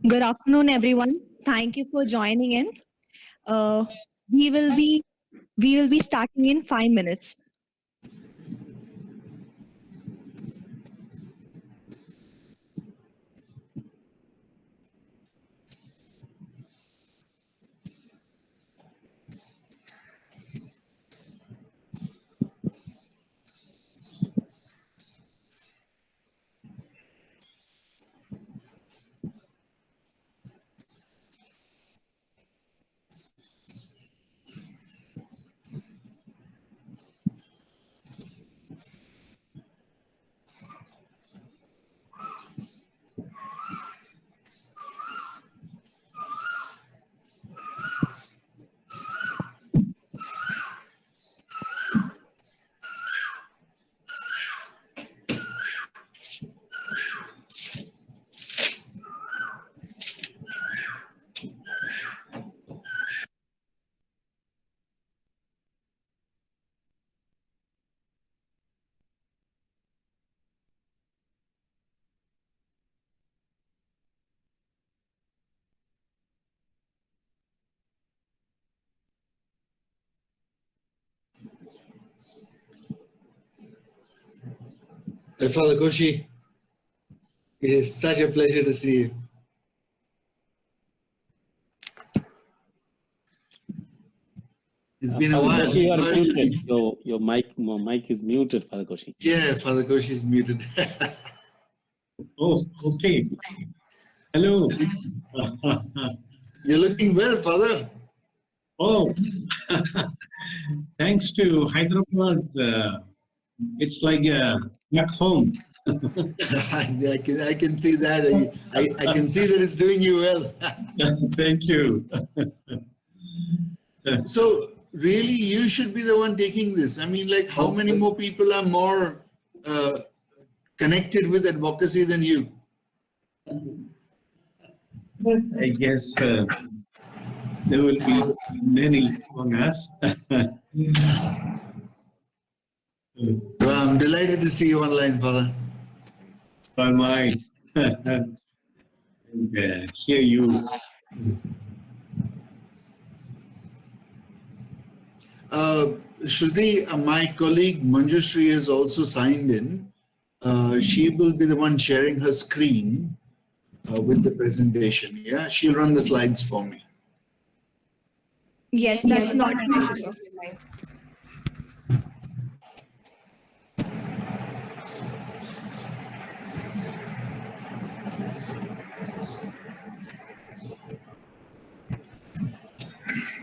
Good afternoon, everyone. Thank you for joining in. Uh, we will be we will be starting in 5 minutes. Father Koshi, it is such a pleasure to see you. It's been a while. Koshi, you are muted. Your mic is muted, Father Koshi. Yeah, Father Koshi is muted. Oh, okay. Hello. You're looking well, Father. Oh, thanks to Hyderabad, it's like back home. I can see that. I can see that it's doing you well. Thank you. So, really, you should be the one taking this. I mean, like, how many more people are more connected with advocacy than you? I guess there will be many among us. Well, I'm delighted to see you online, Father. So am I. And hear you. Shruti, my colleague Manjushri has also signed in. She will be the one sharing her screen with the presentation. Yeah, she'll run the slides for me. Yes, that's not an issue, sir.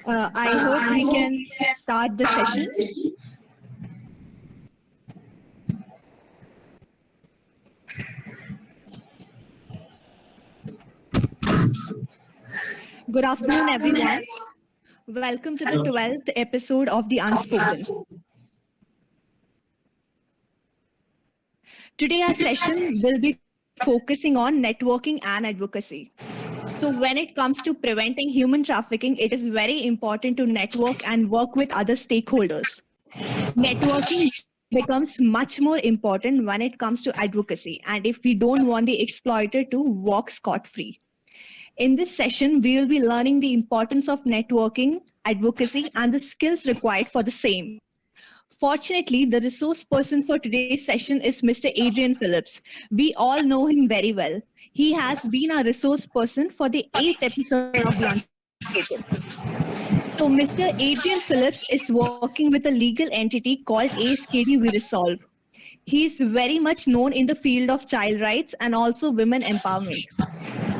I hope we can start the session. Good afternoon, everyone. Welcome to the 12th episode of the UnSpoken. Today, our session will be focusing on networking and advocacy. So when it comes to preventing human trafficking, it is very important to network and work with other stakeholders. Networking becomes much more important when it comes to advocacy, and if we don't want the exploiter to walk scot-free. In this session, we will be learning the importance of networking, advocacy, and the skills required for the same. Fortunately, the resource person for today's session is Mr. Adrian Phillips. We all know him very well. He has been our resource person for the 8th episode of the UnSpoken. So Mr. Adrian Phillips is working with a legal entity called ASKD We Resolve. He is very much known in the field of child rights and also women empowerment.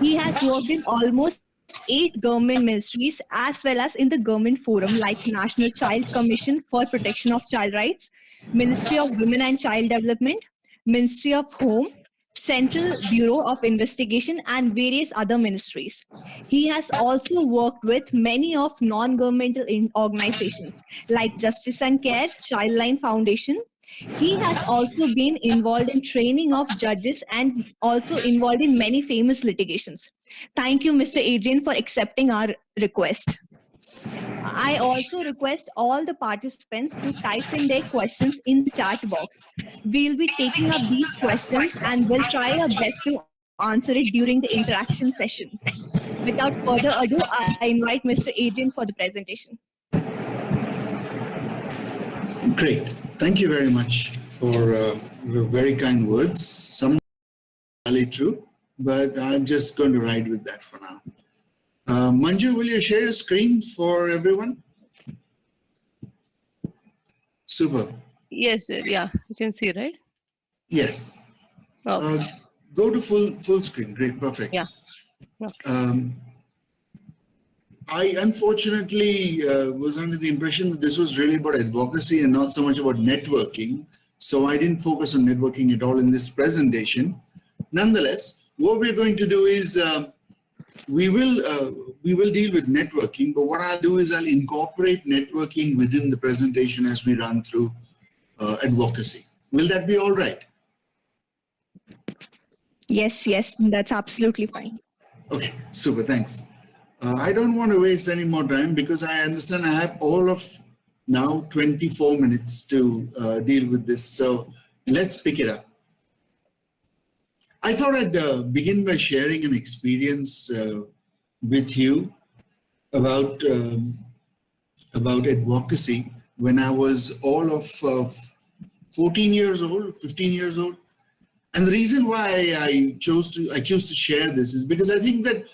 He has worked in almost 8 government ministries as well as in the government forum like National Child Commission for Protection of Child Rights, Ministry of Women and Child Development, Ministry of Home, Central Bureau of Investigation, and various other ministries. He has also worked with many of non-governmental organizations like Justice and Care, Childline Foundation. He has also been involved in training of judges and also involved in many famous litigations. Thank you, Mr. Adrian, for accepting our request. I also request all the participants to type in their questions in the chat box. We'll be taking up these questions and we'll try our best to answer it during the interaction session. Without further ado, I invite Mr. Adrian for the presentation. Great. Thank you very much for your very kind words. Some are true, but I'm just going to ride with that for now. Manju, will you share your screen for everyone? Super. Yes, sir. Yeah, you can see, right? Yes. Okay. Go to full screen. Great. Perfect. Yeah. Okay. I unfortunately was under the impression that this was really about advocacy and not so much about networking. So I didn't focus on networking at all in this presentation. Nonetheless, what we're going to do is we will deal with networking, but what I'll do is I'll incorporate networking within the presentation as we run through advocacy. Will that be all right? Yes, that's absolutely fine. Okay, super, thanks. I don't want to waste any more time because I understand I have all of now 24 minutes to deal with this. So let's pick it up. I thought I'd begin by sharing an experience with you about advocacy when I was all of 14 years old, 15 years old. And the reason why I chose to share this is because I think that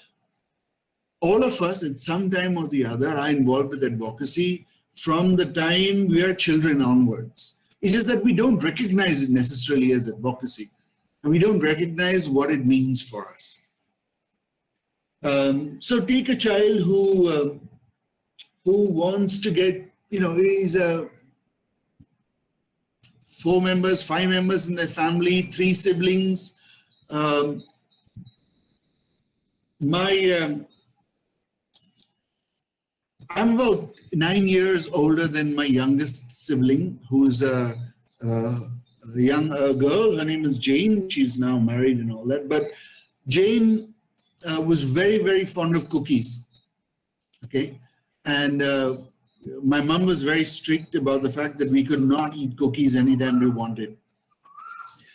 all of us at some time or the other are involved with advocacy from the time we are children onwards. It's just that we don't recognize it necessarily as advocacy, and we don't recognize what it means for us. So take a child who wants to get, is a 4 members, 5 members in their family, 3 siblings. I'm about 9 years older than my youngest sibling, who's a young girl. Her name is Jane. She's now married and all that. But Jane was very, very fond of cookies. Okay. And my mom was very strict about the fact that we could not eat cookies anytime we wanted.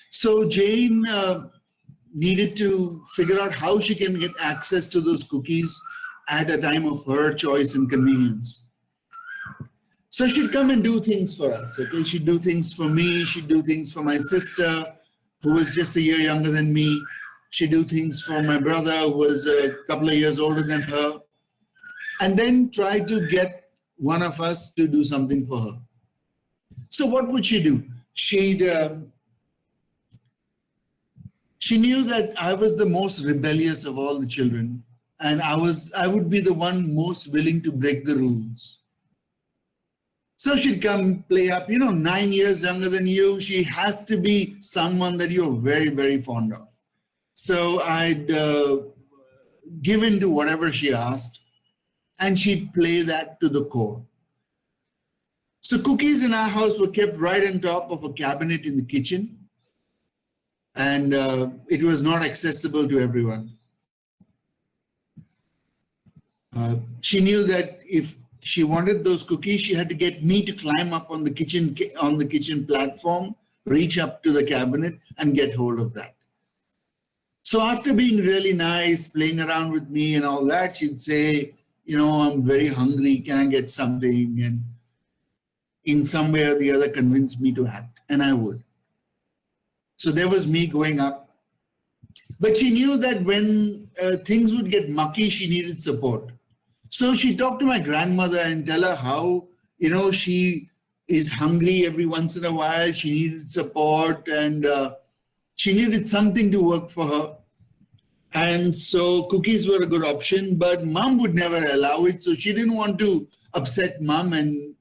So Jane needed to figure out how she can get access to those cookies at a time of her choice and convenience. So she'd come and do things for us, okay? She'd do things for me, she'd do things for my sister, who was just a year younger than me. She'd do things for my brother, who was a couple of years older than her, and then try to get one of us to do something for her. So what would she do? She knew that I was the most rebellious of all the children, and I would be the one most willing to break the rules. So she'd come play up, 9 years younger than you. She has to be someone that you're very, very fond of. So I'd give in to whatever she asked, and she'd play that to the core. So cookies in our house were kept right on top of a cabinet in the kitchen, and it was not accessible to everyone. She knew that if she wanted those cookies, she had to get me to climb up on the kitchen platform, reach up to the cabinet, and get hold of that. So after being really nice, playing around with me and all that, she'd say, I'm very hungry, can I get something? And in some way or the other, convince me to act, and I would. So there was me going up. But she knew that when things would get mucky, she needed support. So she talked to my grandmother and tell her how, she is hungry every once in a while. She needed support, and she needed something to work for her. And so cookies were a good option, but mom would never allow it. So she didn't want to upset mom and,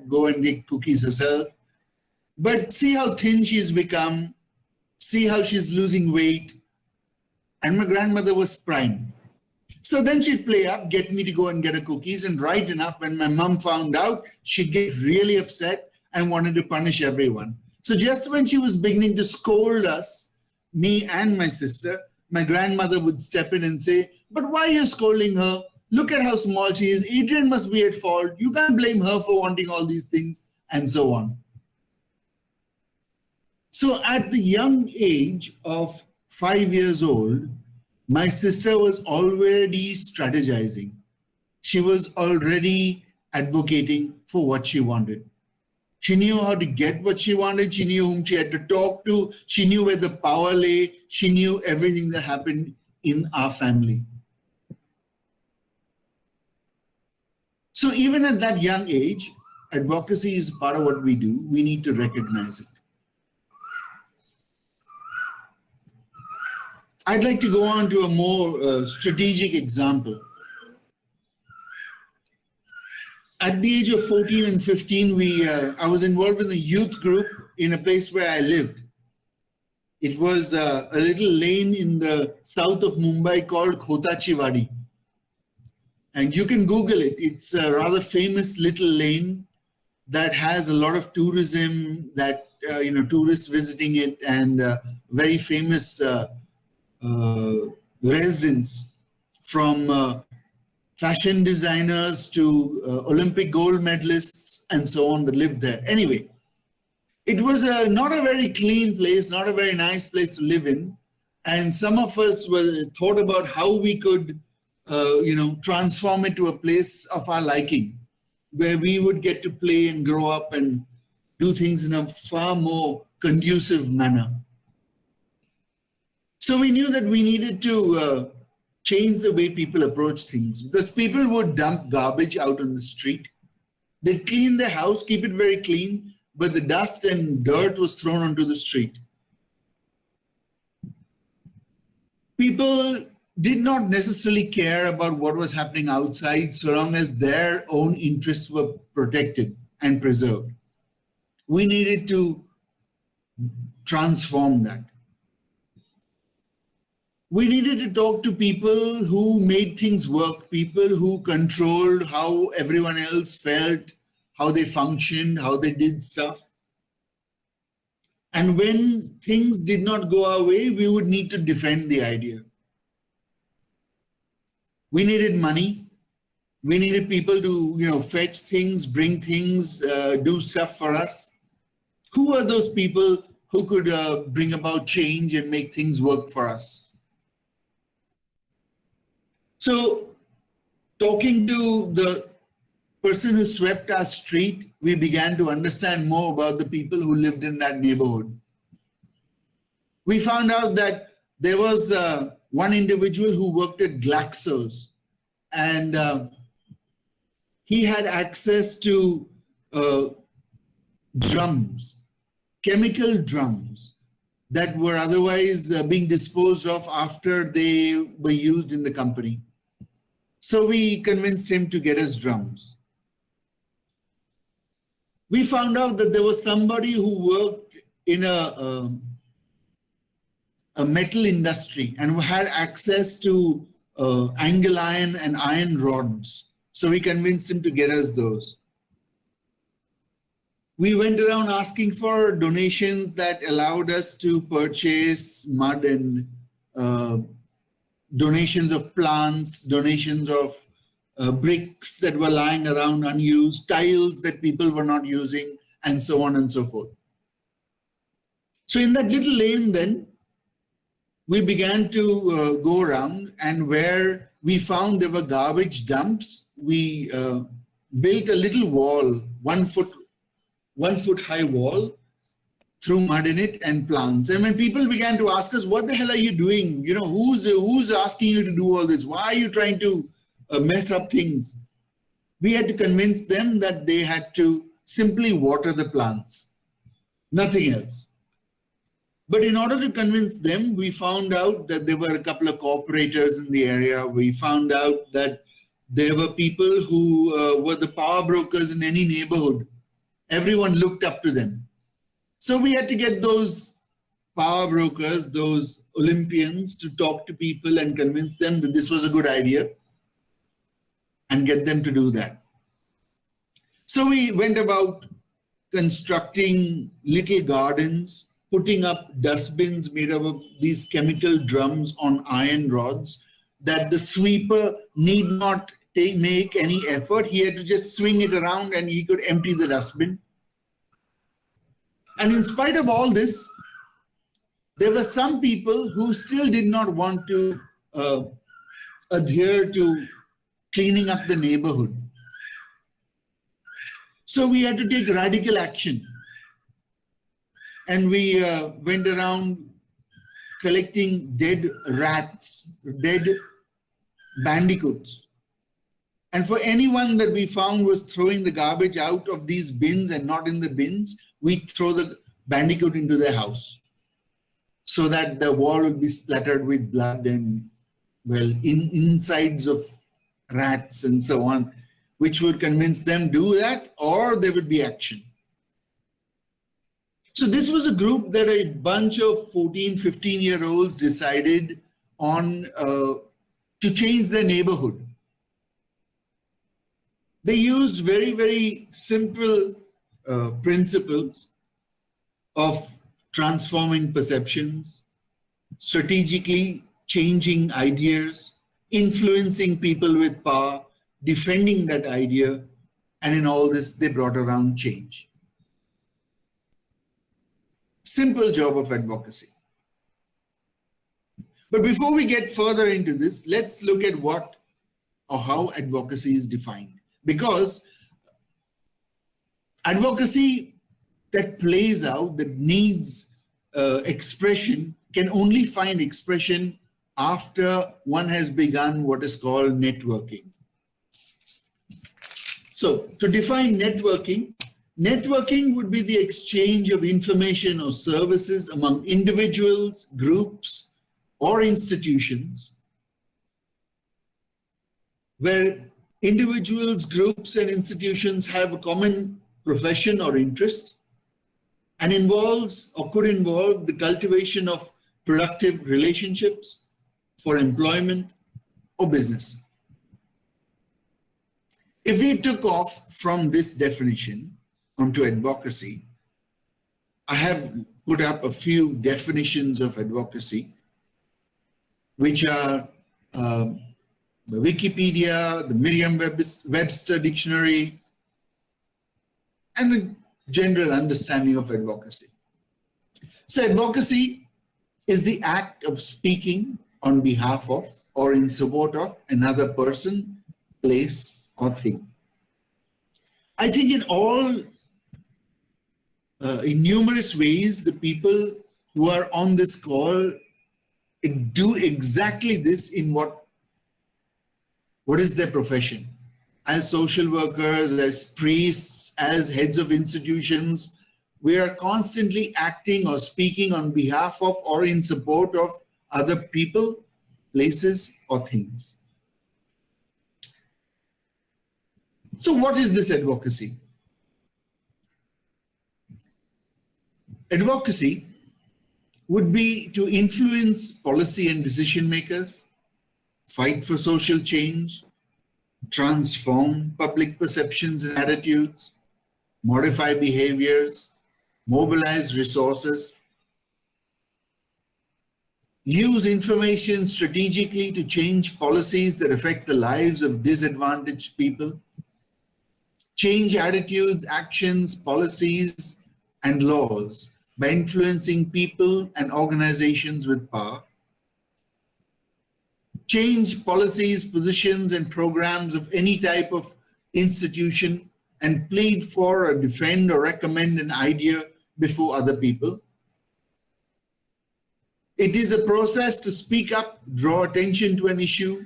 go and get cookies herself. But see how thin she's become. See how she's losing weight. And my grandmother was prime. So then she'd play up, get me to go and get her cookies. And right enough, when my mom found out, she'd get really upset and wanted to punish everyone. So just when she was beginning to scold us, me and my sister, my grandmother would step in and say, but why are you scolding her? Look at how small she is. Adrian must be at fault. You can't blame her for wanting all these things, and so on. So at the young age of 5 years old, my sister was already strategizing. She was already advocating for what she wanted. She knew how to get what she wanted. She knew whom she had to talk to. She knew where the power lay. She knew everything that happened in our family. So even at that young age, advocacy is part of what we do. We need to recognize it. I'd like to go on to a more strategic example. At the age of 14 and 15, I was involved in a youth group in a place where I lived. It was a little lane in the south of Mumbai called Khotachiwadi. And you can Google it. It's a rather famous little lane that has a lot of tourism, that tourists visiting it, and very famous residents from fashion designers to Olympic gold medalists and so on that lived there. Anyway, it was not a very clean place, not a very nice place to live in. And some of us thought about how we could transform it to a place of our liking, where we would get to play and grow up and do things in a far more conducive manner. So we knew that we needed to change the way people approach things, because people would dump garbage out on the street. They'd clean their house, keep it very clean, but the dust and dirt was thrown onto the street. People did not necessarily care about what was happening outside so long as their own interests were protected and preserved. We needed to transform that. We needed to talk to people who made things work, people who controlled how everyone else felt, how they functioned, how they did stuff. And when things did not go our way, we would need to defend the idea. We needed money. We needed people to, fetch things, bring things, do stuff for us. Who are those people who could bring about change and make things work for us? So, talking to the person who swept our street, we began to understand more about the people who lived in that neighborhood. We found out that there was one individual who worked at Glaxo's, and he had access to drums, chemical drums that were otherwise being disposed of after they were used in the company. So we convinced him to get us drums. We found out that there was somebody who worked in a metal industry and had access to angle iron and iron rods. So we convinced him to get us those. We went around asking for donations that allowed us to purchase mud and donations of plants, donations of bricks that were lying around unused, tiles that people were not using, and so on and so forth. So in that little lane then, we began to go around, and where we found there were garbage dumps, we built a little wall, 1 foot high wall, threw mud in it and plants. And when people began to ask us, what the hell are you doing? Who's asking you to do all this? Why are you trying to mess up things? We had to convince them that they had to simply water the plants, nothing else. But in order to convince them, we found out that there were a couple of cooperators in the area. We found out that there were people who were the power brokers in any neighborhood. Everyone looked up to them. So we had to get those power brokers, those Olympians, to talk to people and convince them that this was a good idea and get them to do that. So we went about constructing little gardens, putting up dustbins made up of these chemical drums on iron rods that the sweeper need not make any effort. He had to just swing it around and he could empty the dustbin. And in spite of all this, there were some people who still did not want to adhere to cleaning up the neighborhood. So we had to take radical action. And we went around collecting dead rats, dead bandicoots. And for anyone that we found was throwing the garbage out of these bins and not in the bins, we throw the bandicoot into their house so that the wall would be splattered with blood and, well, insides of rats and so on, which would convince them do that, or there would be action. So this was a group that a bunch of 14, 15-year-olds decided on to change their neighborhood. They used very, very simple principles of transforming perceptions, strategically changing ideas, influencing people with power, defending that idea, and in all this, they brought around change. Simple job of advocacy. But before we get further into this, let's look at what or how advocacy is defined. Because advocacy that plays out, that needs expression, can only find expression after one has begun what is called networking. So to define networking, networking would be the exchange of information or services among individuals, groups, or institutions, where individuals, groups, and institutions have a common profession or interest, and involves or could involve the cultivation of productive relationships for employment or business. If we took off from this definition onto advocacy, I have put up a few definitions of advocacy, which are the Wikipedia, the Merriam-Webster dictionary, and a general understanding of advocacy. So advocacy is the act of speaking on behalf of or in support of another person, place, or thing. I think in numerous ways, the people who are on this call do exactly this in what is their profession. As social workers, as priests, as heads of institutions, we are constantly acting or speaking on behalf of or in support of other people, places, or things. So what is this advocacy? Advocacy would be to influence policy and decision makers, fight for social change, transform public perceptions and attitudes, modify behaviors, mobilize resources, use information strategically to change policies that affect the lives of disadvantaged people, change attitudes, actions, policies, and laws by influencing people and organizations with power, change policies, positions, and programs of any type of institution, and plead for or defend or recommend an idea before other people. It is a process to speak up, draw attention to an issue,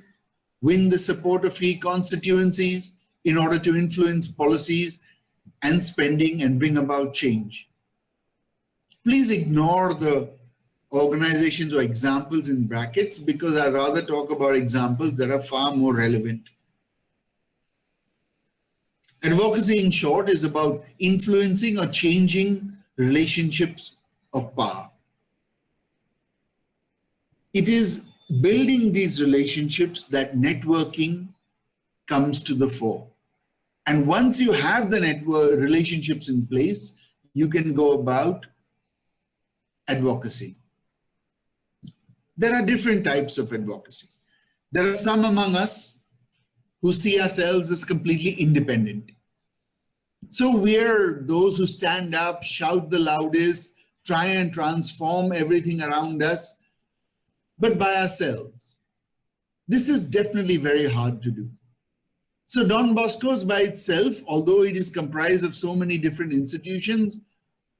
win the support of key constituencies in order to influence policies and spending and bring about change. Please ignore the organizations or examples in brackets, because I'd rather talk about examples that are far more relevant. Advocacy, in short, is about influencing or changing relationships of power. It is building these relationships that networking comes to the fore. And once you have the network relationships in place, you can go about advocacy. There are different types of advocacy. There are some among us who see ourselves as completely independent. So we're those who stand up, shout the loudest, try and transform everything around us, but by ourselves. This is definitely very hard to do. So Don Bosco's by itself, although it is comprised of so many different institutions,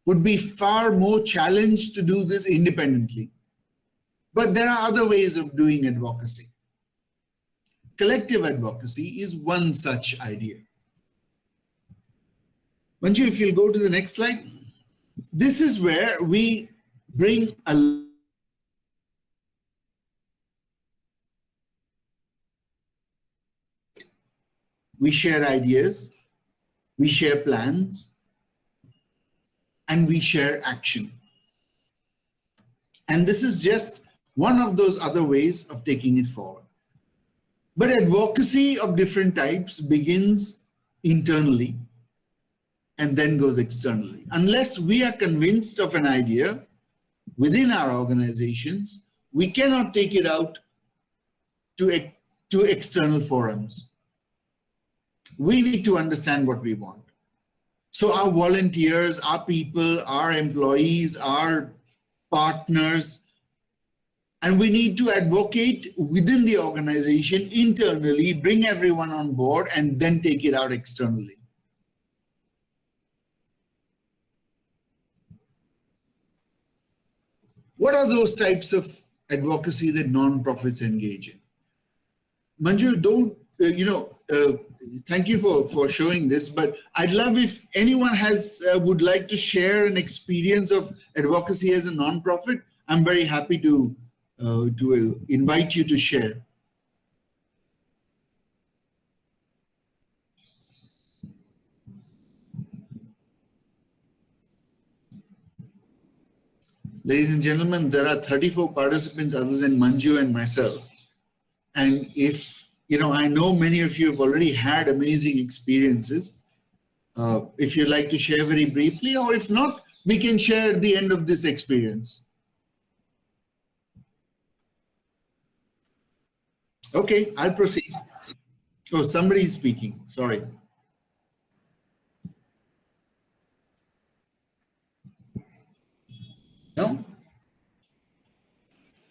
would be far more challenged to do this independently. But there are other ways of doing advocacy. Collective advocacy is one such idea. Manju, if you'll go to the next slide. This is where we bring we share ideas, we share plans, and we share action. And this is just one of those other ways of taking it forward. But advocacy of different types begins internally and then goes externally. Unless we are convinced of an idea within our organizations, we cannot take it out to external forums. We need to understand what we want. So our volunteers, our people, our employees, our partners, and we need to advocate within the organization internally, bring everyone on board, and then take it out externally. What are those types of advocacy that nonprofits engage in? Manju, thank you for showing this, but I'd love if anyone would like to share an experience of advocacy as a nonprofit. I'm very happy to invite you to share. Ladies and gentlemen, there are 34 participants other than Manju and myself. And I know many of you have already had amazing experiences. If you'd like to share very briefly, or if not, we can share at the end of this experience. Okay, I'll proceed. Oh, somebody is speaking, sorry. No?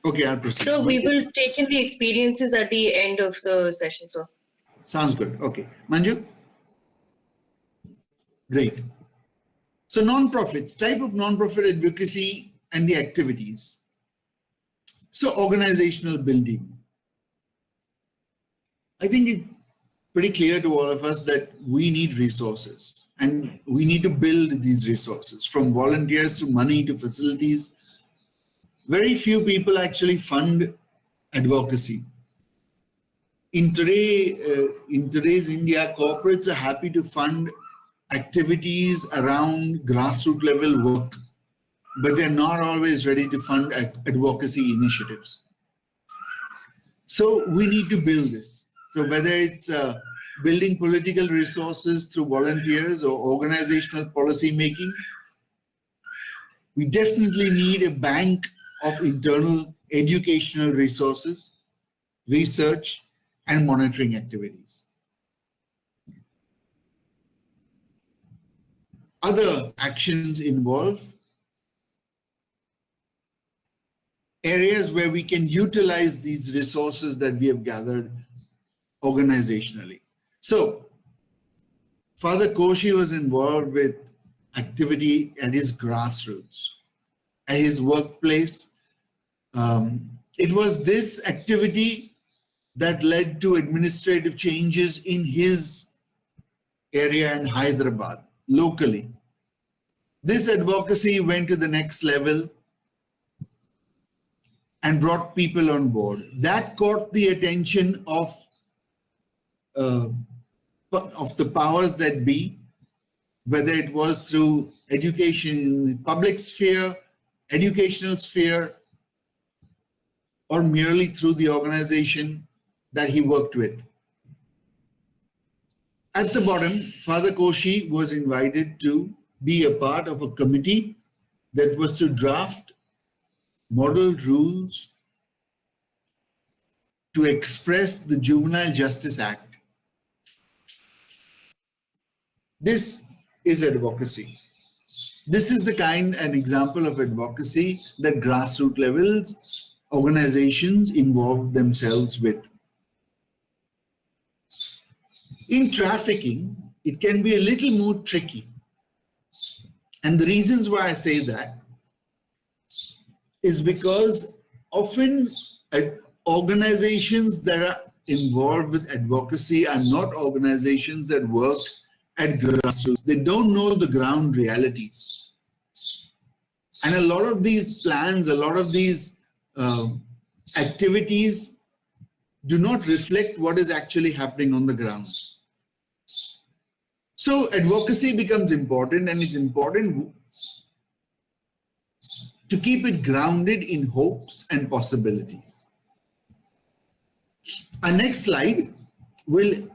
Okay, I'll proceed. So we will take in the experiences at the end of the session, sir. Sounds good. Okay. Manju? Great. So nonprofits, type of nonprofit advocacy and the activities. So organizational building. I think it's pretty clear to all of us that we need resources and we need to build these resources, from volunteers to money to facilities. Very few people actually fund advocacy. In today's India, corporates are happy to fund activities around grassroots level work, but they're not always ready to fund advocacy initiatives. So we need to build this. So whether it's building political resources through volunteers or organizational policy making, we definitely need a bank of internal educational resources, research, and monitoring activities. Other actions involve areas where we can utilize these resources that we have gathered organizationally. So Father Koshi was involved with activity at his grassroots, at his workplace. It was this activity that led to administrative changes in his area in Hyderabad, locally. This advocacy went to the next level and brought people on board. That caught the attention of the powers that be, whether it was through education in the public sphere, educational sphere, or merely through the organization that he worked with. At the bottom, Father Koshi was invited to be a part of a committee that was to draft model rules to express the Juvenile Justice Act. This is advocacy. This is the kind and example of advocacy that grassroots levels organizations involve themselves with. In trafficking, it can be a little more tricky. And the reasons why I say that is because often organizations that are involved with advocacy are not organizations that work at grassroots. They don't know the ground realities. And a lot of these plans, a lot of these activities do not reflect what is actually happening on the ground. So advocacy becomes important, and it's important to keep it grounded in hopes and possibilities. Our next slide will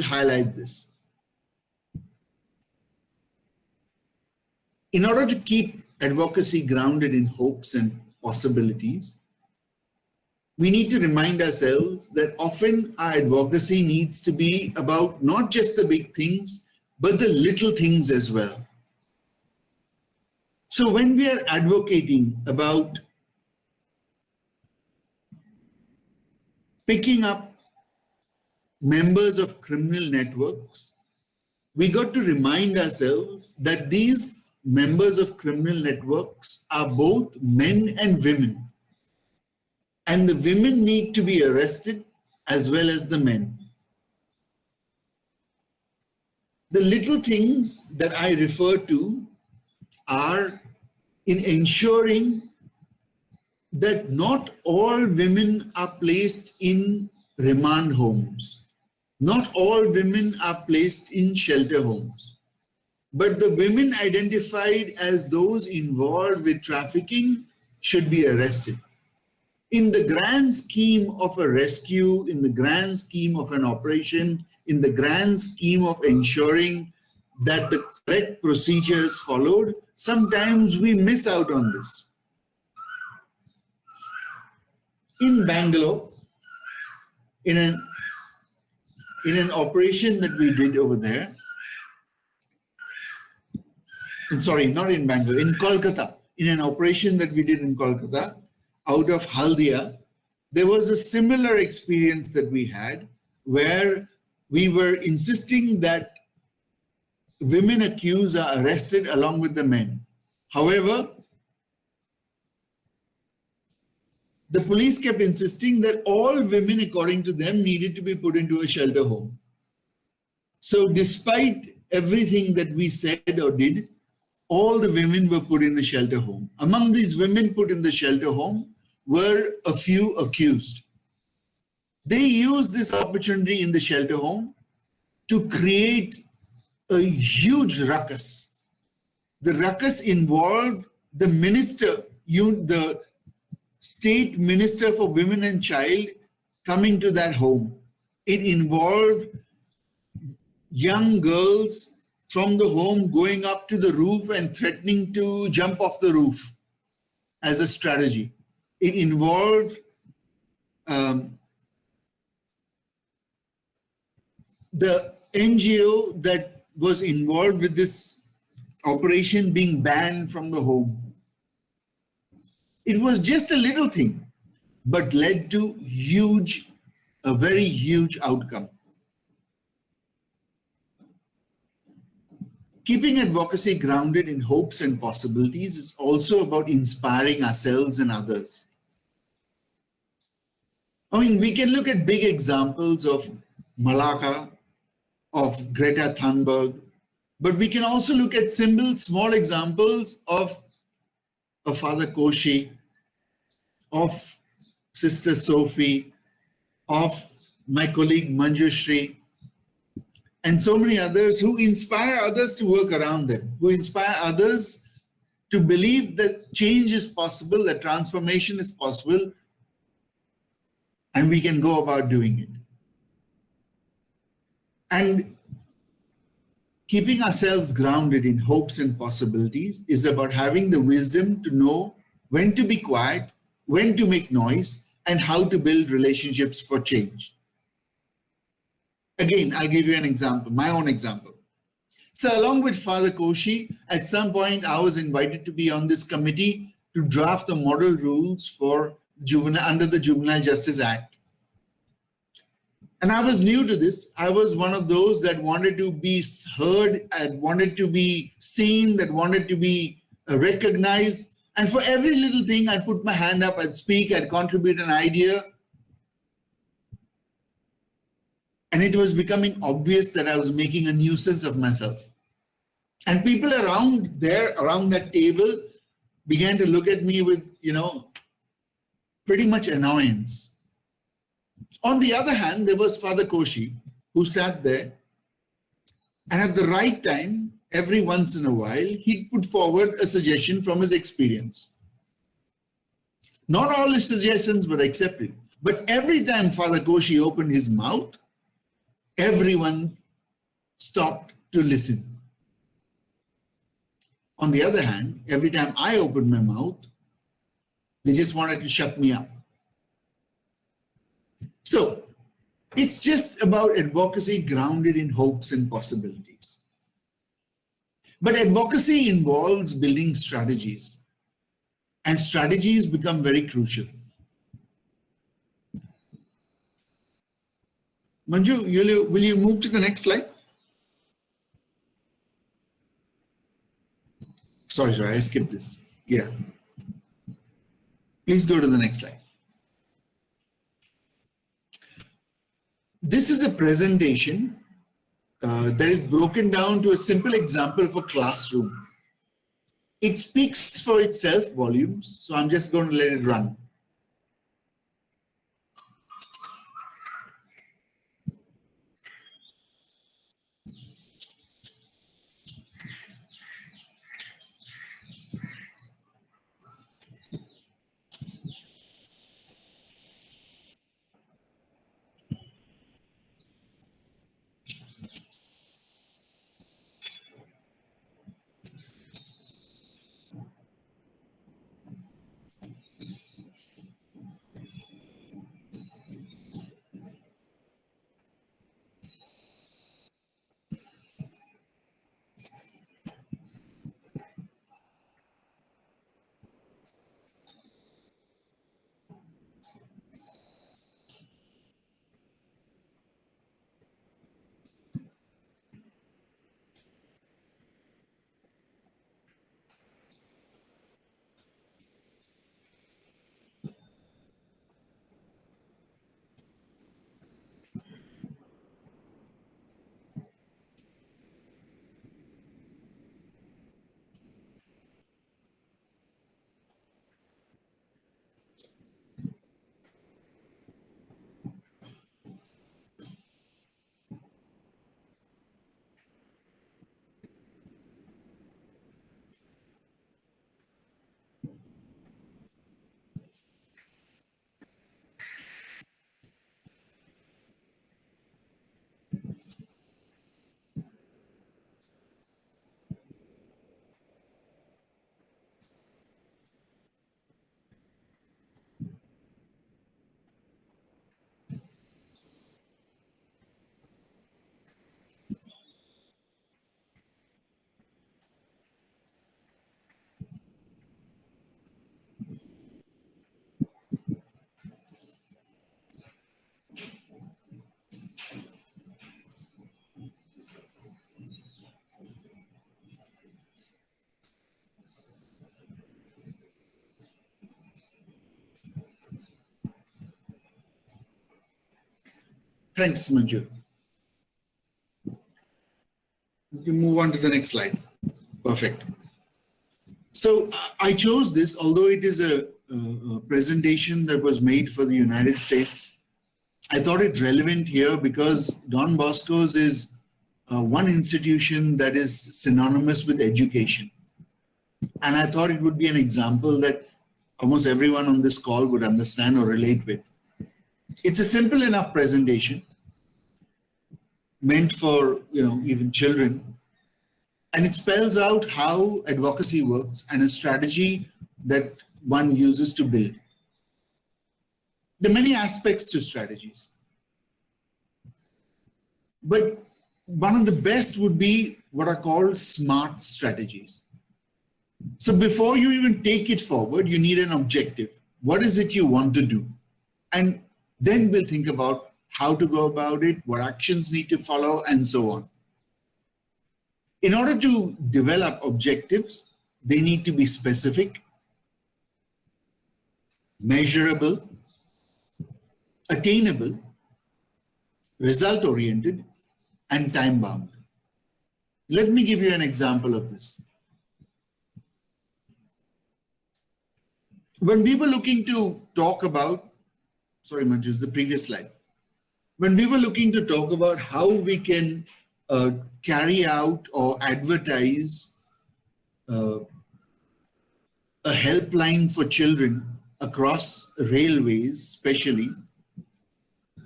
highlight this. In order to keep advocacy grounded in hopes and possibilities, we need to remind ourselves that often our advocacy needs to be about not just the big things, but the little things as well. So when we are advocating about picking up members of criminal networks, we got to remind ourselves that these members of criminal networks are both men and women. And the women need to be arrested as well as the men. The little things that I refer to are in ensuring that not all women are placed in remand homes. Not all women are placed in shelter homes. But the women identified as those involved with trafficking should be arrested. In the grand scheme of a rescue, in the grand scheme of an operation, in the grand scheme of ensuring that the correct procedure is followed, sometimes we miss out on this. In Bangalore, in an operation that we did over there, sorry, not in Bangalore, in Kolkata, in an operation that we did in Kolkata, out of Haldia, there was a similar experience that we had where we were insisting that women accused are arrested along with the men. However, the police kept insisting that all women, according to them, needed to be put into a shelter home. So despite everything that we said or did, all the women were put in the shelter home. Among these women put in the shelter home were a few accused. They used this opportunity in the shelter home to create a huge ruckus. The ruckus involved the minister, the state minister for women and child coming to that home. It involved young girls from the home going up to the roof and threatening to jump off the roof as a strategy. It involved the NGO that was involved with this operation being banned from the home. It was just a little thing, but led to a very huge outcome. Keeping advocacy grounded in hopes and possibilities is also about inspiring ourselves and others. I mean, we can look at big examples of Malacca, of Greta Thunberg, but we can also look at small examples of Father Koshi, of Sister Sophie, of my colleague Manjushri, and so many others who inspire others to work around them, who inspire others to believe that change is possible, that transformation is possible, and we can go about doing it. And keeping ourselves grounded in hopes and possibilities is about having the wisdom to know when to be quiet, when to make noise, and how to build relationships for change. Again, I'll give you an example, my own example. So along with Father Koshi, at some point I was invited to be on this committee to draft the model rules for under the Juvenile Justice Act. And I was new to this. I was one of those that wanted to be heard, and wanted to be seen, that wanted to be recognized. And for every little thing, I'd put my hand up, I'd speak, I'd contribute an idea. And it was becoming obvious that I was making a nuisance of myself. And people around that table began to look at me with, pretty much annoyance. On the other hand, there was Father Koshi, who sat there, and at the right time, every once in a while, he'd put forward a suggestion from his experience. Not all his suggestions were accepted, but every time Father Koshi opened his mouth, everyone stopped to listen. On the other hand, every time I opened my mouth, they just wanted to shut me up. So it's just about advocacy grounded in hopes and possibilities. But advocacy involves building strategies, and strategies become very crucial. Manju, will you move to the next slide? Sorry, I skipped this. Yeah. Please go to the next slide. This is a presentation that is broken down to a simple example of a classroom. It speaks for itself volumes, so I'm just going to let it run. Thanks, Manju. You can move on to the next slide. Perfect. So I chose this, although it is a presentation that was made for the United States. I thought it relevant here because Don Bosco's is one institution that is synonymous with education. And I thought it would be an example that almost everyone on this call would understand or relate with. It's a simple enough presentation meant for even children, and it spells out how advocacy works and a strategy that one uses to build. There are many aspects to strategies, but one of the best would be what are called SMART strategies. So before you even take it forward, you need an objective. What is it you want to do? And then we'll think about how to go about it, what actions need to follow, and so on. In order to develop objectives, they need to be specific, measurable, attainable, result-oriented, and time-bound. Let me give you an example of this. When we were looking to talk about, sorry, Manju, the previous slide. When we were looking to talk about how we can carry out or advertise a helpline for children across railways, especially,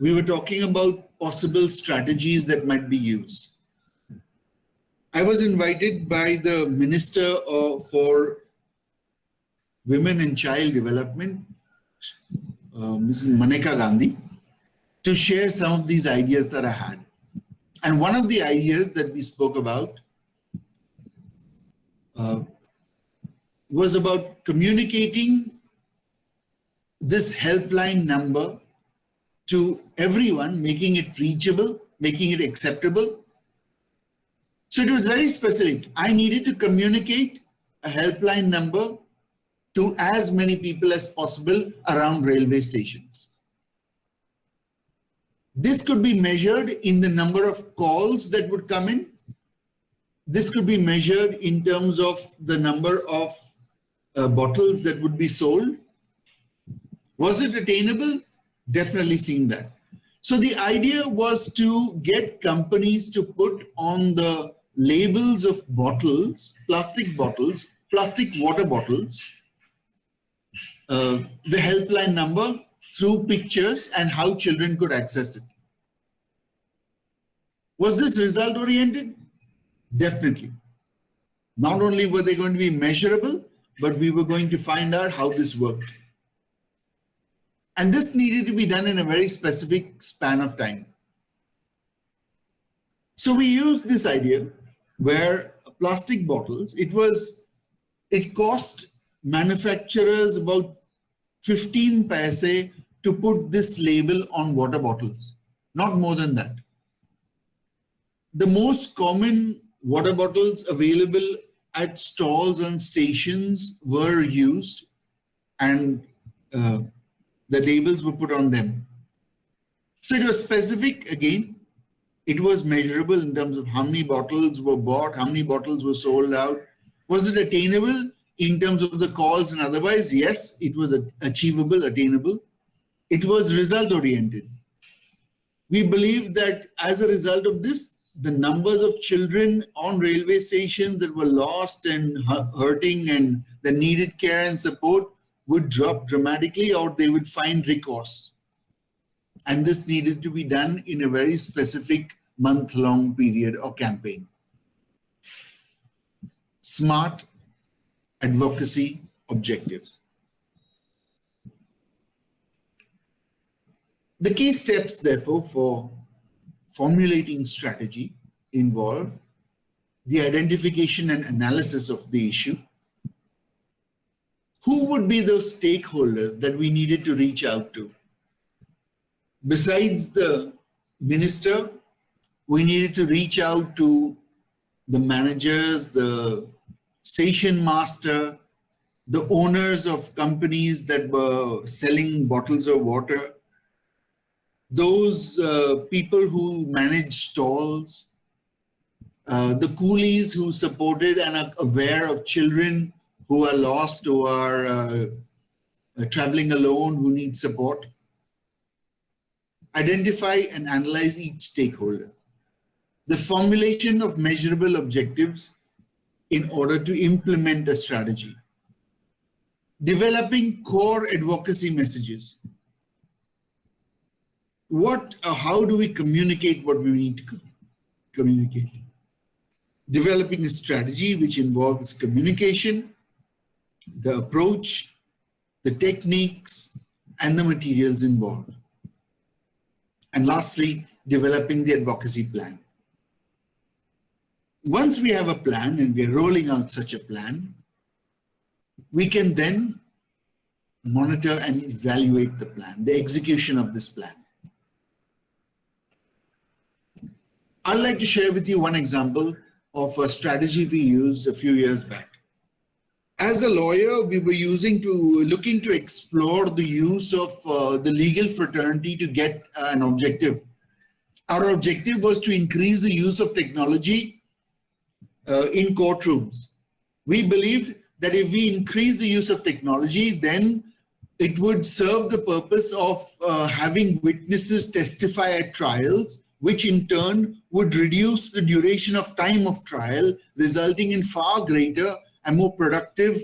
we were talking about possible strategies that might be used. I was invited by the Minister for Women and Child Development, Mrs. Maneka Gandhi, to share some of these ideas that I had. And one of the ideas that we spoke about was about communicating this helpline number to everyone, making it reachable, making it acceptable. So it was very specific. I needed to communicate a helpline number to as many people as possible around railway stations. This could be measured in the number of calls that would come in. This could be measured in terms of the number of bottles that would be sold. Was it attainable? Definitely seeing that. So the idea was to get companies to put on the labels of bottles, plastic water bottles, the helpline number through pictures and how children could access it. Was this result oriented? Definitely. Not only were they going to be measurable, but we were going to find out how this worked. And this needed to be done in a very specific span of time. So we used this idea where plastic bottles, it cost manufacturers about 15 paise to put this label on water bottles, not more than that. The most common water bottles available at stalls and stations were used, and the labels were put on them. So it was specific again. It was measurable in terms of how many bottles were bought, how many bottles were sold out. Was it attainable in terms of the calls and otherwise? Yes, it was achievable, attainable. It was result oriented. We believe that as a result of this, the numbers of children on railway stations that were lost and hurting and that needed care and support would drop dramatically, or they would find recourse. And this needed to be done in a very specific month-long period or campaign. SMART advocacy objectives. The key steps, therefore, for formulating strategy involve the identification and analysis of the issue. Who would be those stakeholders that we needed to reach out to? Besides the minister, we needed to reach out to the managers, the station master, the owners of companies that were selling bottles of water, those people who manage stalls, the coolies who supported and are aware of children who are lost, who are traveling alone, who need support. Identify and analyze each stakeholder. The formulation of measurable objectives in order to implement a strategy. Developing core advocacy messages. How do we communicate what we need to communicate? Developing a strategy which involves communication, the approach, the techniques, and the materials involved. And lastly, developing the advocacy plan. once we have a plan and we're rolling out such a plan, we can then monitor and evaluate the plan, the execution of this plan. I'd like to share with you one example of a strategy we used a few years back. As a lawyer, we were looking to explore the use of the legal fraternity to get an objective. Our objective was to increase the use of technology in courtrooms. We believed that if we increase the use of technology, then it would serve the purpose of having witnesses testify at trials, which in turn would reduce the duration of time of trial, resulting in far greater and more productive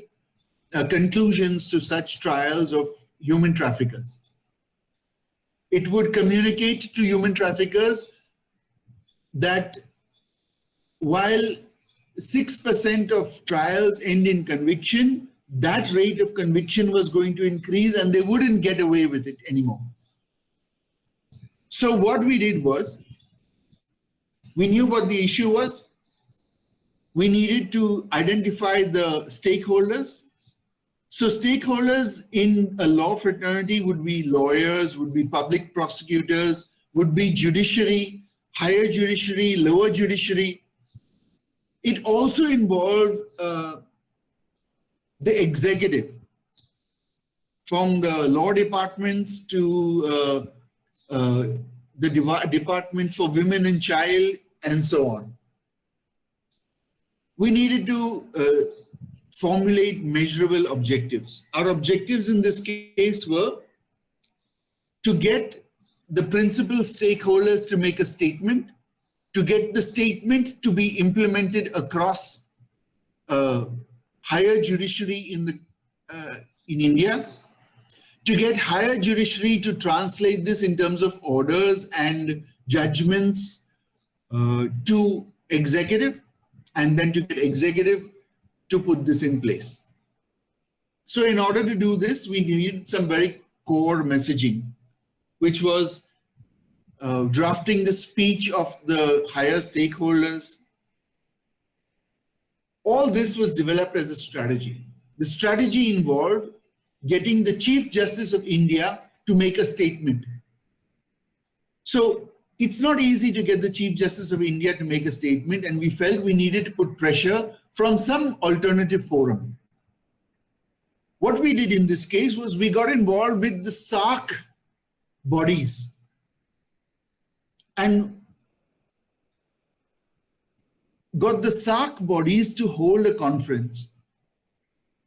conclusions to such trials of human traffickers. It would communicate to human traffickers that while 6% of trials end in conviction, that rate of conviction was going to increase and they wouldn't get away with it anymore. So what we did was, we knew what the issue was. We needed to identify the stakeholders. So stakeholders in a law fraternity would be lawyers, would be public prosecutors, would be judiciary, higher judiciary, lower judiciary. It also involved the executive, from the law departments to the Department for Women and Child, and so on. We needed to formulate measurable objectives. Our objectives in this case were to get the principal stakeholders to make a statement, to get the statement to be implemented across higher judiciary in India, to get higher judiciary to translate this in terms of orders and judgments to executive, and then to get executive to put this in place. So in order to do this, we needed some very core messaging, which was drafting the speech of the higher stakeholders. All this was developed as a strategy. The strategy involved getting the Chief Justice of India to make a statement. So it's not easy to get the Chief Justice of India to make a statement, and we felt we needed to put pressure from some alternative forum. What we did in this case was we got involved with the SARC bodies and got the SARC bodies to hold a conference.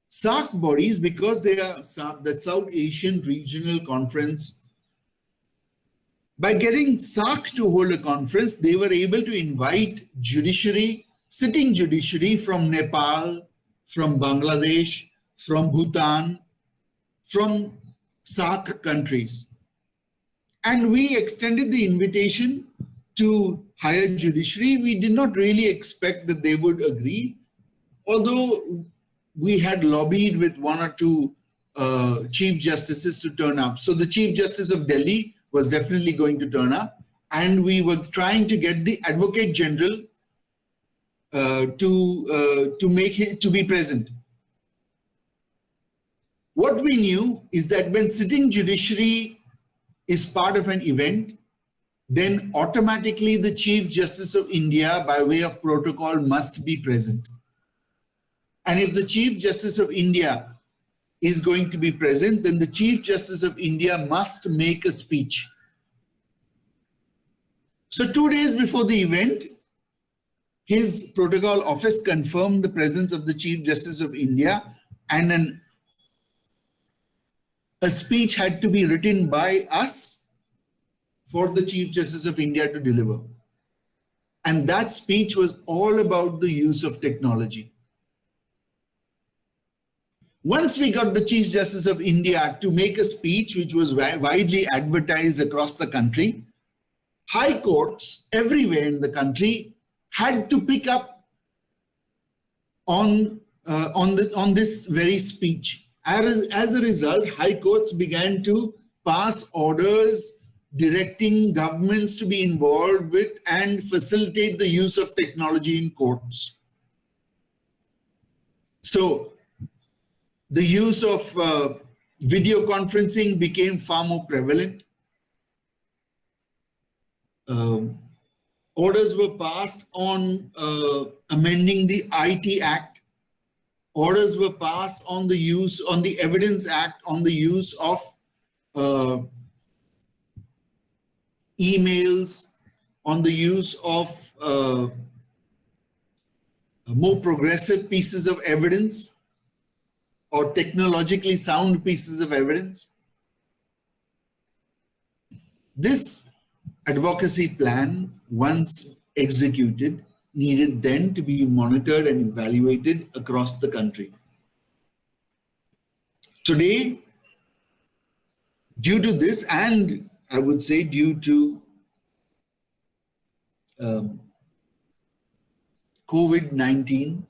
SARC bodies, because they are the South Asian Regional Conference, by getting SARC to hold a conference, they were able to invite judiciary, sitting judiciary from Nepal, from Bangladesh, from Bhutan, from SARC countries. And we extended the invitation to higher judiciary. We did not really expect that they would agree, although we had lobbied with one or two chief justices to turn up. So the Chief Justice of Delhi was definitely going to turn up, and we were trying to get the Advocate General to be present. What we knew is that when sitting judiciary is part of an event, then automatically the Chief Justice of India, by way of protocol, must be present. And if the Chief Justice of India is going to be present, then the Chief Justice of India must make a speech. So 2 days before the event, his protocol office confirmed the presence of the Chief Justice of India, and a speech had to be written by us for the Chief Justice of India to deliver. And that speech was all about the use of technology. Once we got the Chief Justice of India to make a speech, which was widely advertised across the country, high courts everywhere in the country had to pick up on this very speech. As a result, high courts began to pass orders directing governments to be involved with and facilitate the use of technology in courts. So the use of video conferencing became far more prevalent. Orders were passed on amending the IT Act. Orders were passed on the Evidence Act, on the use of emails, on the use of more progressive pieces of evidence or technologically sound pieces of evidence. This advocacy plan, once executed, needed then to be monitored and evaluated across the country. Today, due to this, and I would say due to COVID-19,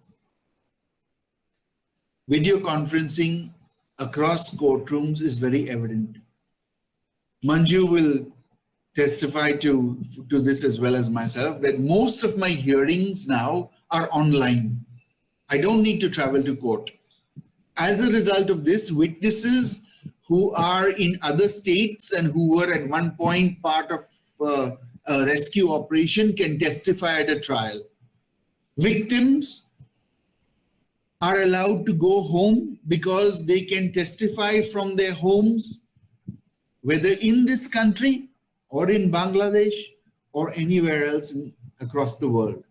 video conferencing across courtrooms is very evident. Manju will testify to this as well as myself, that most of my hearings now are online. I don't need to travel to court. As a result of this, witnesses who are in other states and who were at one point part of a rescue operation can testify at a trial. Victims are allowed to go home because they can testify from their homes, whether in this country or in Bangladesh or anywhere else across the world.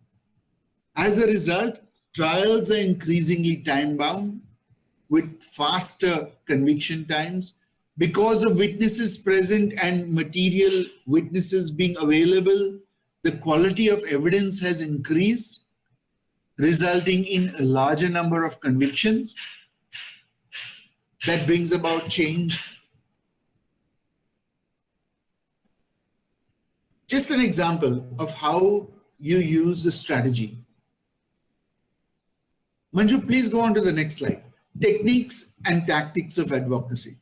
As a result, trials are increasingly time-bound with faster conviction times. Because of witnesses present and material witnesses being available, the quality of evidence has increased, resulting in a larger number of convictions. That brings about change. Just an example of how you use the strategy. Manju, please go on to the next slide. Techniques and tactics of advocacy.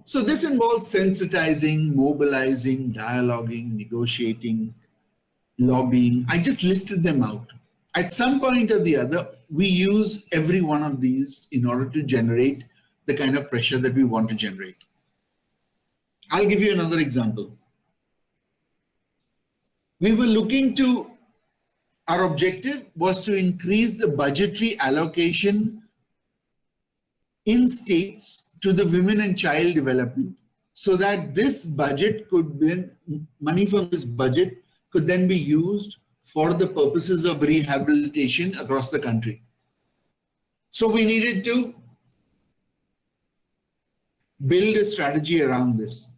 So this involves sensitizing, mobilizing, dialoguing, negotiating, lobbying. I just listed them out. At some point or the other, we use every one of these in order to generate the kind of pressure that we want to generate. I'll give you another example. We were looking to, our objective was to increase the budgetary allocation in states to the women and child development so that this budget could then, money from this budget could then be used for the purposes of rehabilitation across the country. So we needed to build a strategy around this.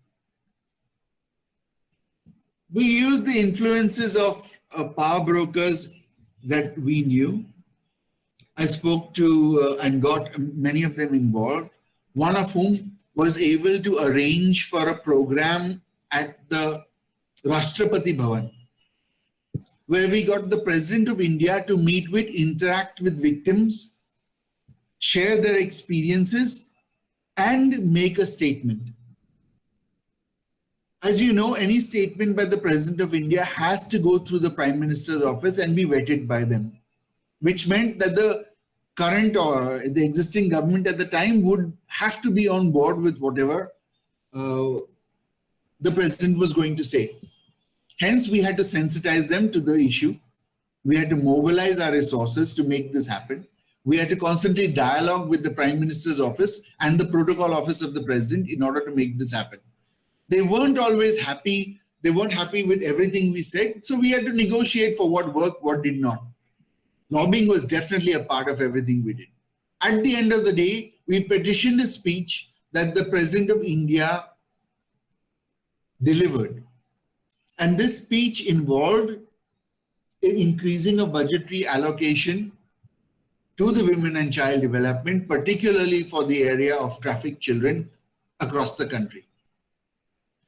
We used the influences of power brokers that we knew. I spoke to and got many of them involved, one of whom was able to arrange for a program at the Rashtrapati Bhavan, where we got the President of India to meet with, interact with victims, share their experiences, and make a statement. As you know, any statement by the President of India has to go through the Prime Minister's office and be vetted by them, which meant that the current or the existing government at the time would have to be on board with whatever the President was going to say. Hence, we had to sensitize them to the issue. We had to mobilize our resources to make this happen. We had to constantly dialogue with the Prime Minister's office and the protocol office of the President in order to make this happen. They weren't always happy. They weren't happy with everything we said. So we had to negotiate for what worked, what did not. Lobbying was definitely a part of everything we did. At the end of the day, we petitioned a speech that the President of India delivered. And this speech involved increasing a budgetary allocation to the women and child development, particularly for the area of trafficked children across the country.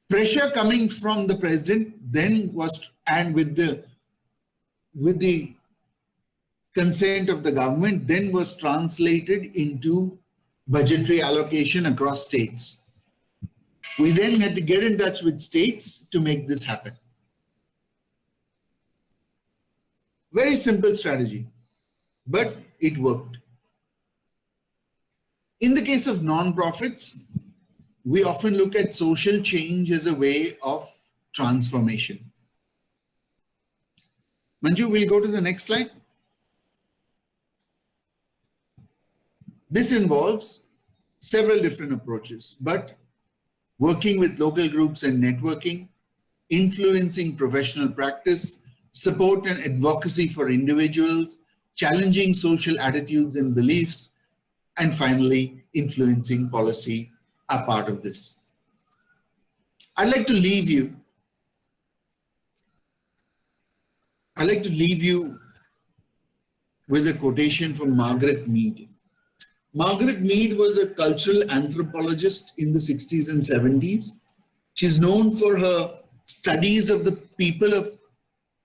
Pressure coming from the President then was, and with the consent of the government then was translated into budgetary allocation across states. We then had to get in touch with states to make this happen. Very simple strategy, but it worked. In the case of nonprofits, we often look at social change as a way of transformation. Manju, we'll go to the next slide. This involves several different approaches, but working with local groups and networking, influencing professional practice, support and advocacy for individuals, challenging social attitudes and beliefs, and finally, influencing policy are part of this. I'd like to leave you with a quotation from Margaret Mead. Margaret Mead was a cultural anthropologist in the 60s and 70s. She's known for her studies of the people of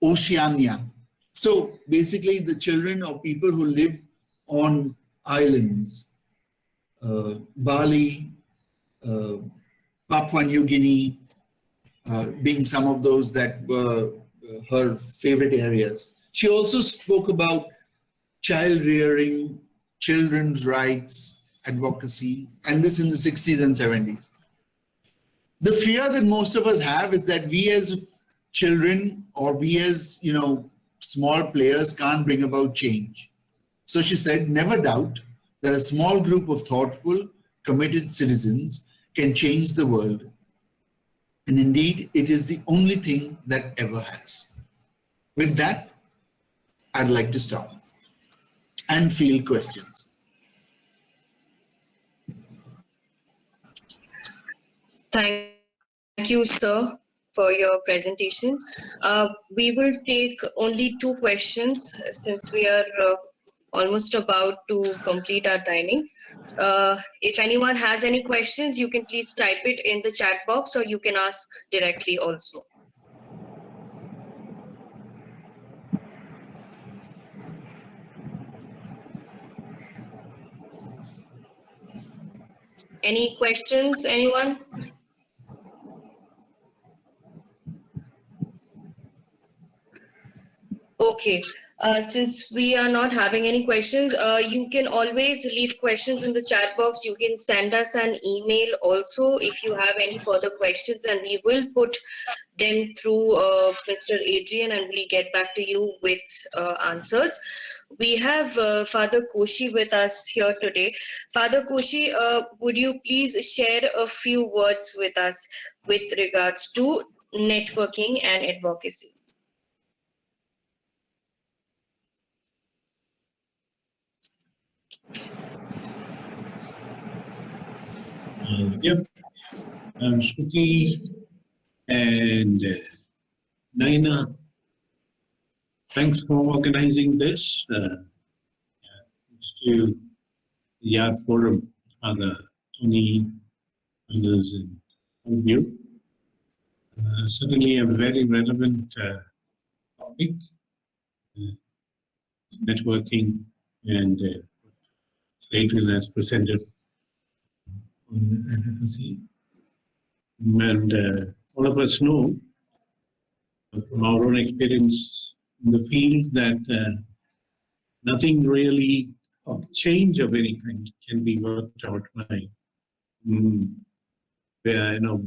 Oceania. So basically the children or people who live on islands, Bali, Papua New Guinea, being some of those that were her favorite areas. She also spoke about child rearing, children's rights, advocacy, and this in the 60s and 70s. The fear that most of us have is that we as children or we as, small players can't bring about change. So she said, never doubt that a small group of thoughtful, committed citizens can change the world. And indeed, it is the only thing that ever has. With that, I'd like to stop and field questions. Thank you, sir, for your presentation. We will take only 2 questions since we are almost about to complete our timing. If anyone has any questions, you can please type it in the chat box or you can ask directly also. Any questions, anyone? Okay. Since we are not having any questions, you can always leave questions in the chat box. You can send us an email also if you have any further questions, and we will put them through Mr. Adrian and we'll get back to you with answers. We have Father Koshi with us here today. Father Koshi, would you please share a few words with us with regards to networking and advocacy? Yep. Shruti and Naina, thanks for organizing this. Thanks to the Yard Forum, Father Tony, others, and all of you. Certainly a very relevant topic, networking, and Adrian has presented on advocacy. And all of us know from our own experience in the field that nothing really of change of any kind can be worked out by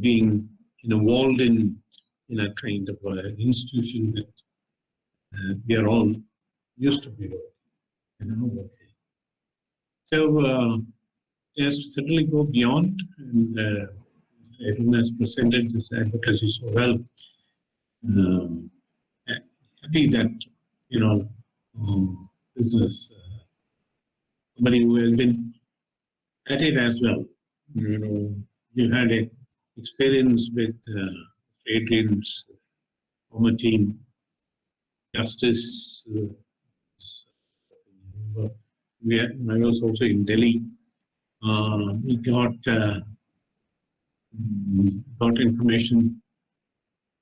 being involved in a kind of an institution that we are all used to be working. So yes, to certainly go beyond, and everyone has presented this advocacy so well. Happy that this is somebody who has been at it as well. You had an experience with Adrian's former team, Justice. I was also in Delhi. We got information.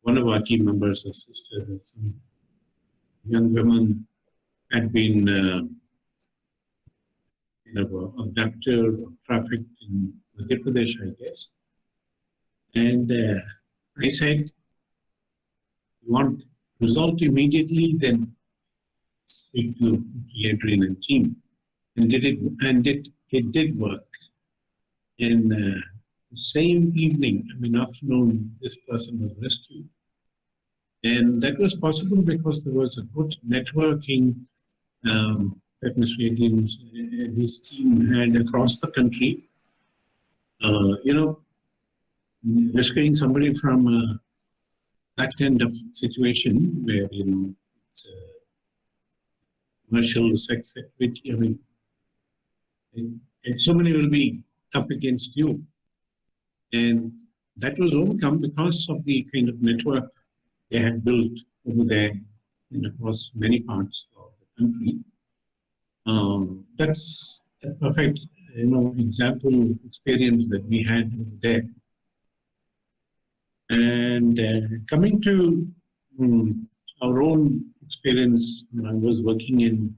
One of our team members, a sister, some young women had been abducted or trafficked in Madhya Pradesh, I guess. And I said, you want result immediately, then speak to Adrian and team. And it did work. And the same evening, afternoon, this person was rescued. And that was possible because there was a good networking that Mr. Adrian and his team had across the country. Rescuing somebody from that kind of situation where, it's commercial sex activity, and so many will be up against you. And that was overcome because of the kind of network they had built over there and across many parts of the country. That's a perfect, example experience that we had over there. And coming to our own experience when I was working in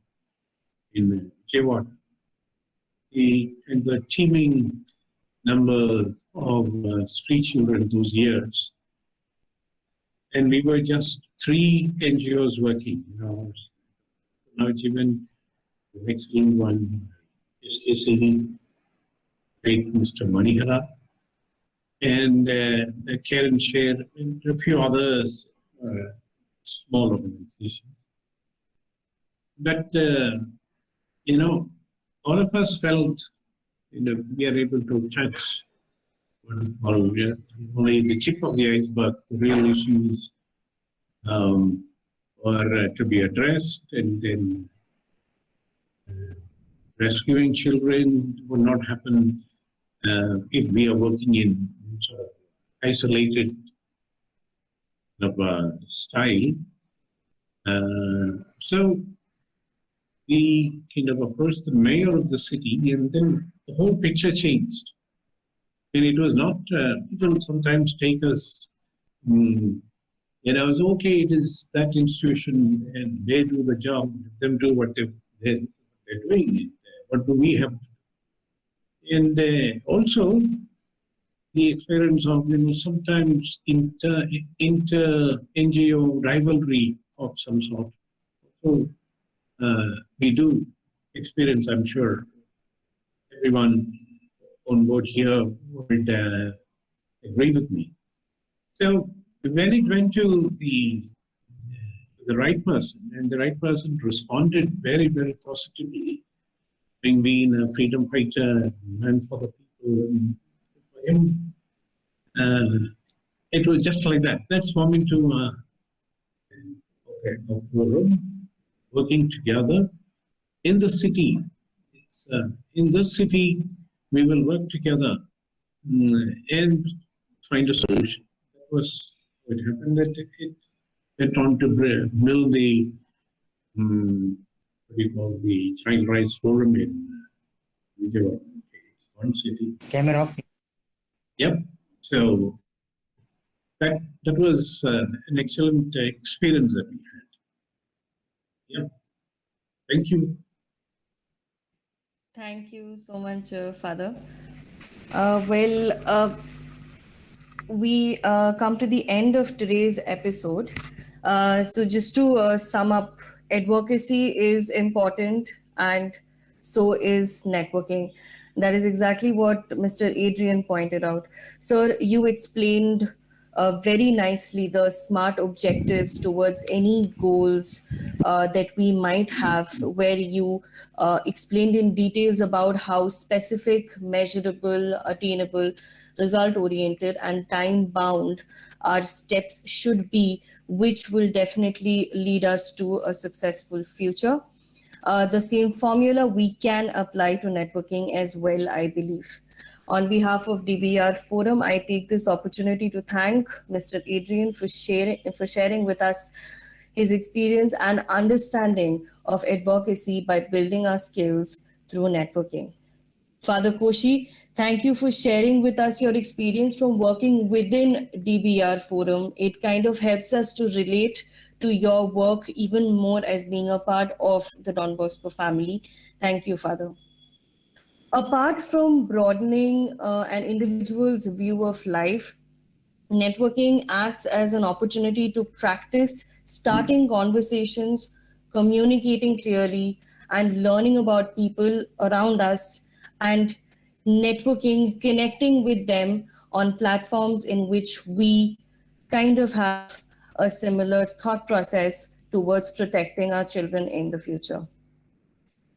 Jewat, and the teeming numbers of street children those years. And we were just 3 NGOs working. Now it's even the excellent one, SKC, great Mr. Manihara, and Karen Share, and a few others, small organizations. But, all of us felt, we are able to touch what we call only the tip of the iceberg, the real issues are to be addressed, and then rescuing children would not happen if we are working in sort of isolated style. So we kind of approached the mayor of the city, and then the whole picture changed. And it was not, people sometimes take us, it's okay, it is that institution, and they do the job, let them do what they're doing. What do we have to do? And also, the experience of, sometimes inter NGO rivalry of some sort. So we do experience, I'm sure, everyone on board here would agree with me. So when it went to the right person, and the right person responded very, very positively, having been a freedom fighter, man for the people, and for him, it was just like that. Let's form into a forum, working together in the city. In this city, we will work together and find a solution. That was what happened. That it went on to build the what do you call the Child Rights Forum in one city. Camera off. Yep. So that was an excellent experience that we had. Yep. Thank you. Thank you so much, Father. We come to the end of today's episode. So just to sum up, advocacy is important, and so is networking. That is exactly what Mr. Adrian pointed out. Sir, you explained very nicely the SMART objectives towards any goals that we might have, where you explained in details about how specific, measurable, attainable, result-oriented, and time-bound our steps should be, which will definitely lead us to a successful future. The same formula we can apply to networking as well, I believe. On behalf of DBR Forum, I take this opportunity to thank Mr. Adrian for sharing with us his experience and understanding of advocacy by building our skills through networking. Father Koshi, thank you for sharing with us your experience from working within DBR Forum. It kind of helps us to relate to your work even more as being a part of the Don Bosco family. Thank you, Father. Apart from broadening an individual's view of life, networking acts as an opportunity to practice starting conversations, communicating clearly, and learning about people around us, and networking, connecting with them on platforms in which we kind of have a similar thought process towards protecting our children in the future.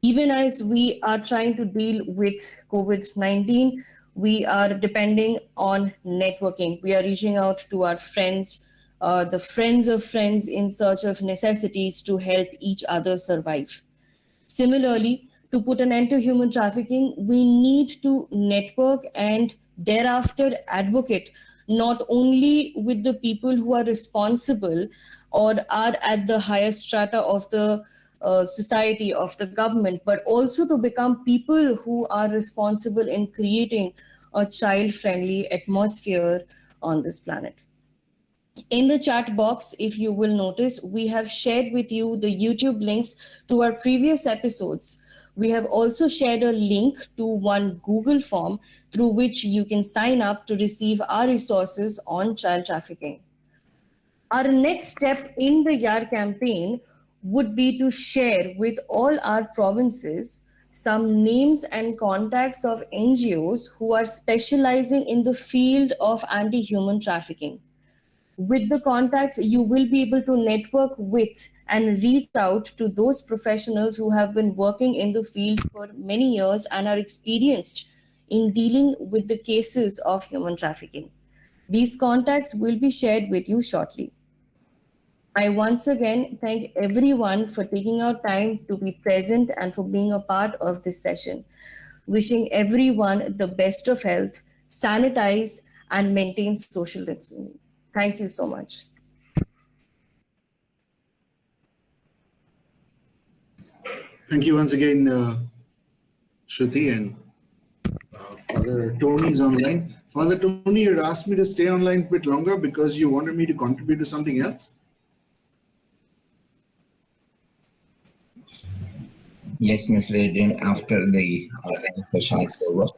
Even as we are trying to deal with COVID-19, we are depending on networking. We are reaching out to our friends, the friends of friends in search of necessities to help each other survive. Similarly, to put an end to human trafficking, we need to network and thereafter advocate not only with the people who are responsible or are at the highest strata of the society, of the government, but also to become people who are responsible in creating a child-friendly atmosphere on this planet. In the chat box, if you will notice, we have shared with you the YouTube links to our previous episodes. We have also shared a link to one Google form through which you can sign up to receive our resources on child trafficking. Our next step in the YAR campaign would be to share with all our provinces some names and contacts of NGOs who are specializing in the field of anti-human trafficking. With the contacts, you will be able to network with and reach out to those professionals who have been working in the field for many years and are experienced in dealing with the cases of human trafficking. These contacts will be shared with you shortly. I once again thank everyone for taking out time to be present and for being a part of this session. Wishing everyone the best of health, sanitize, and maintain social distancing. Thank you so much. Thank you once again, Shruti, and Father Tony's online. Father Tony, you had asked me to stay online a bit longer because you wanted me to contribute to something else. Yes, Mr. Adrian, after the session is over,